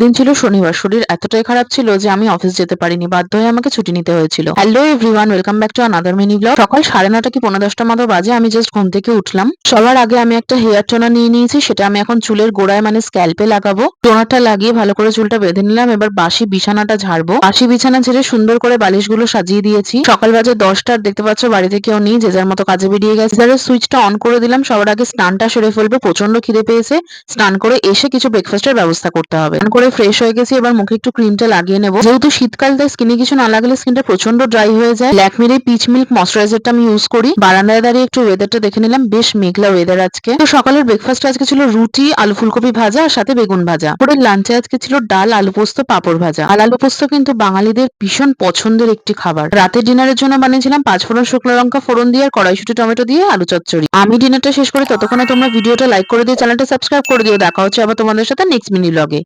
দিন ছিল শনিবার। শরীর এতটাই খারাপ ছিল যে আমি অফিস যেতে পারিনি। বাধ্য হয়ে আমাকে ছুটি নিতে হয়েছিল। Hello everyone, welcome back to another mini blog. সকাল 9:30 কি 10:30 মতো বাজে। আমি জাস্ট ঘুম থেকে উঠলাম। সবার আগে আমি একটা হেয়ার টোনার নিয়ে নিয়েছি। সেটা আমি এখন চুলের গোড়ায় মানে স্ক্যাল্পে লাগাবো। টোনারটা লাগিয়ে ভালো করে চুলটা বেঁধে নিলাম। এবার বাসি বিছানাটা ঝাড়বো। বাসি বিছানা ঝেড়ে সুন্দর করে বালিশগুলো সাজিয়ে দিয়েছি। সকাল বাজে 10টা। দেখতে পাচ্ছ বাড়িতে কেউ নেই, যে যার মতো কাজে বেরিয়ে গেছে। গিজারের সুইচটা অন করে দিলাম। সবার আগে স্নানটা সেরে ফেলবো। প্রচন্ড খিদে পেয়েছে। স্নান করে এসে কিছু ব্রেকফাস্টের ব্যবস্থা করতে হবে। স্নান করে ফ্রেশ হয়ে গেছি। এবার মুখে একটু ক্রিমটা লাগিয়ে নেবো। যেহেতু শীতকাল, তাই স্কিনে কিছু না লাগালে স্কিনটা প্রচন্ড ড্রাই হয়ে যায়। ল্যাকমির এই পিচ মিল্ক ময়শ্চারাইজারটা আমি ইউজ করি। বারান্দায় দাঁড়িয়ে একটু ওয়েদারটা দেখে নিলাম। বেশ মেঘলা ওয়েদার আজকে। তো সকালের ব্রেকফাস্ট আজকে ছিল রুটি, আলু ফুলকপি ভাজা আর সাথে বেগুন ভাজা। পরের লাঞ্চে আজকে ছিল ডাল, আলু পোস্ত, পাঁপড় ভাজা। আর আলু পোস্ত কিন্তু বাঙালিদের ভীষণ পছন্দের একটি খাবার। রাতের ডিনারের জন্য বানিয়েছিলাম 5 ফোড়ন শুকনো লঙ্কা ফোড়ন দিয়ে আর কড়াইশুঁটি টমেটো দিয়ে আলু চচ্চড়ি। আমি ডিনারটা শেষ করি, ততক্ষণে তোমরা ভিডিওটা লাইক করে দিয়ে চ্যানেলটা সাবস্ক্রাইব করে দিও। দেখা হচ্ছে আবার তোমাদের সাথে নেক্সট মিনি ব্লগে।